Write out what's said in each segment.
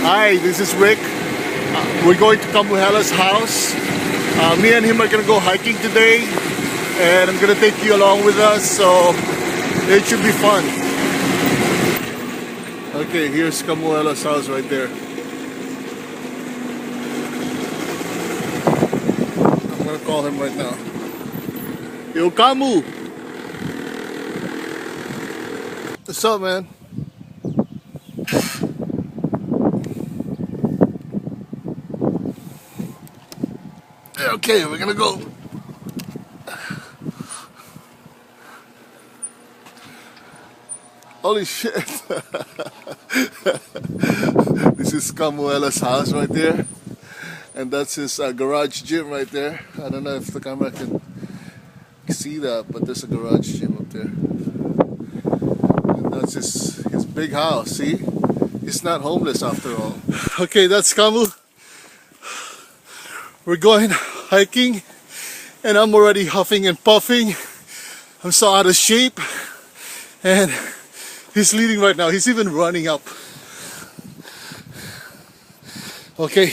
Hi, this is Rick. We're going to Kamuhela's house. Me and him are going to go hiking today, and I'm going to take you along with us, so it should be fun. Okay, here's Kamuhela's house right there. I'm going to call him right now. Yo, Kamu! What's up, man? Okay, we're gonna go. Holy shit. This is Kamuhela's house right there. And that's his garage gym right there. I don't know if the camera can see that, but there's a garage gym up there. And that's his big house, see? He's not homeless after all. Okay, that's Kamu. We're going hiking, and I'm already huffing and puffing. I'm so out of shape, and he's leading right now. He's even running up. Okay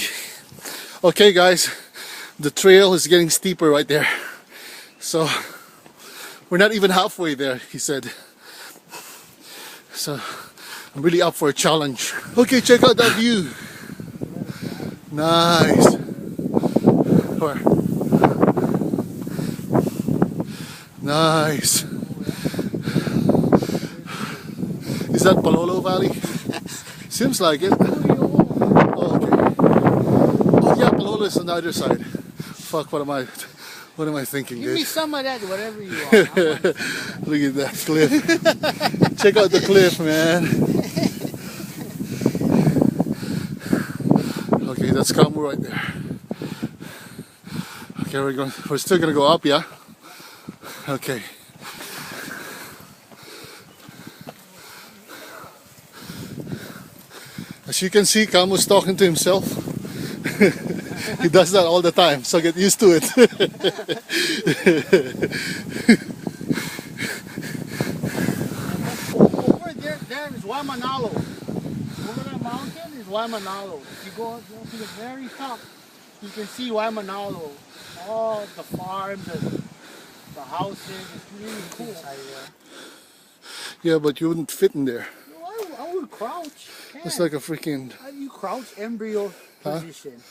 guys, the trail is getting steeper right there. So we're not even halfway there, he said. So I'm really up for a challenge. Okay, check out that view. Nice. Where? Nice. Is that Palolo Valley? Seems like it. Oh, okay. Oh yeah, Palolo is on the other side. Fuck, what am I thinking, Give dude? me some of that, whatever you want. Look at that cliff. Check out the cliff, man. Okay, that's Kamu right there. Okay, we're still gonna go up, yeah? Okay. As you can see, Kamu's talking to himself. He does that all the time, so get used to it. Over there is Waimanalo. Over that mountain is Waimanalo. If you go to the very top, you can see Waimanalo. All the farms and the houses. It's really cool. Yeah, but you wouldn't fit in there. No, I would crouch. It's like a freaking How do you crouch? Embryo position.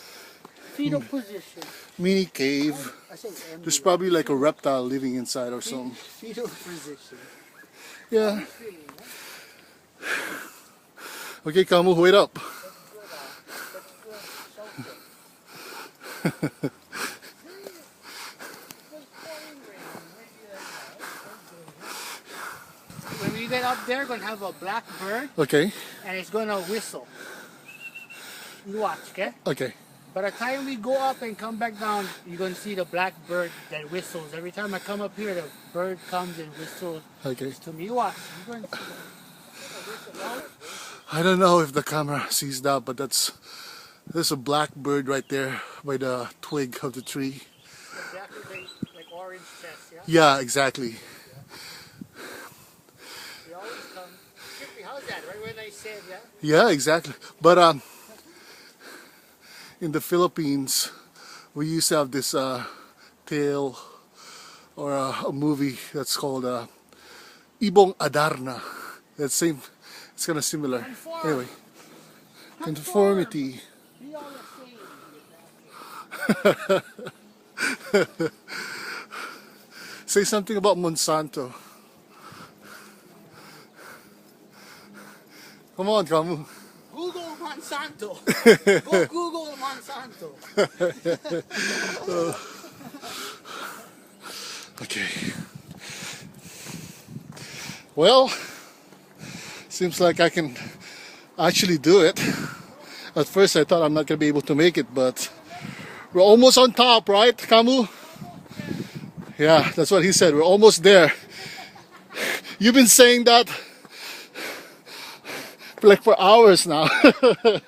Fetal position. mini cave. I said embryo. There's probably like a reptile living inside or something. Fetal position. Yeah. Okay, Kamu, wait up. When we get up there, we're going to have a black bird, Okay, and it's going to whistle. You watch, okay? okay. By the time we go up and come back down, you're going to see the black bird that whistles. Every time I come up here, the bird comes and whistles Okay. to me. You watch. You're going to see I don't know if the camera sees that, but there's a black bird right there by the twig of the tree. exactly like orange chest, yeah? Yeah, exactly. They always come. Chippy, how's that? Right when I said, yeah? Yeah, exactly. But in the Philippines, we used to have this tale or a movie that's called Ibong Adarna. That same, it's kind of similar. Conform. Anyway, conformity. Be all the same. Say something about Monsanto. Come on, Kamu. Google Monsanto. Go Google Monsanto. Okay. Well, seems like I can actually do it. At first I thought I'm not going to be able to make it, but we're almost on top, right, Kamu? Yeah, that's what he said. We're almost there. You've been saying that like for hours now. It's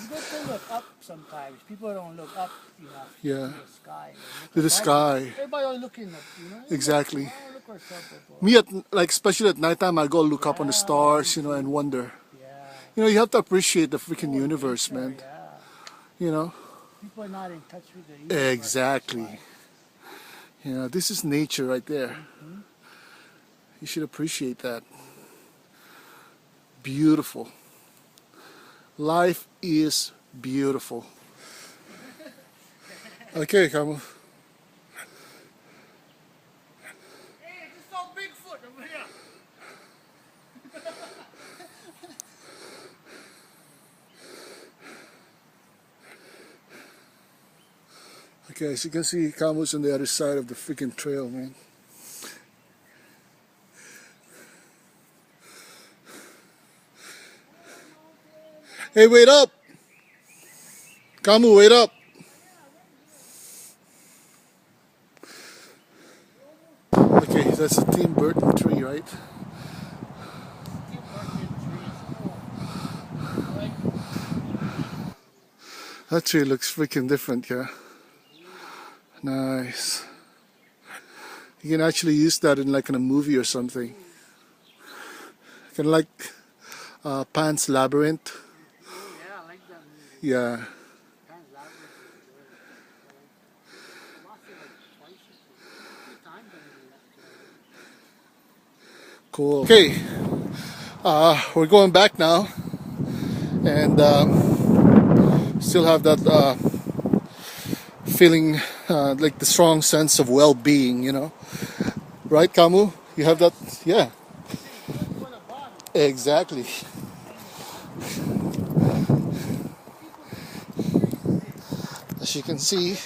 good to look up sometimes. People don't look up enough Yeah. to the sky. To the sky. Everybody looking up, you know? Exactly. Oh, look what's up, people. Me, especially at nighttime, I go look up on the stars, and wonder. Yeah. You know, you have to appreciate the freaking universe, man. Yeah. You know? People are not in touch with the universe. Exactly. You know, this is nature right there. You should appreciate that. Beautiful. Life is beautiful. Okay, Kamu. Hey, I just saw Bigfoot over here. Okay, as you can see, Kamu's on the other side of the freaking trail, man. Hey, wait up! Kamu, wait up! Okay, that's a Tim Burton tree, right? That tree looks freaking different, yeah. Nice. You can actually use that in like in a movie or something. Kind of like Pan's Labyrinth. Yeah, I like that movie. Yeah. Pan's Labyrinth is good. I watched it like twice or so. 2 times I Cool. Okay, we're going back now, and still have that feeling, like the strong sense of well-being, you know, right, Kamu? You have that, yeah. Exactly. As you can see,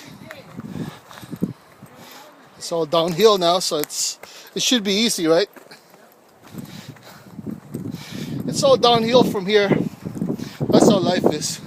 it's all downhill now, so it should be easy, right? It's all downhill from here. That's how life is.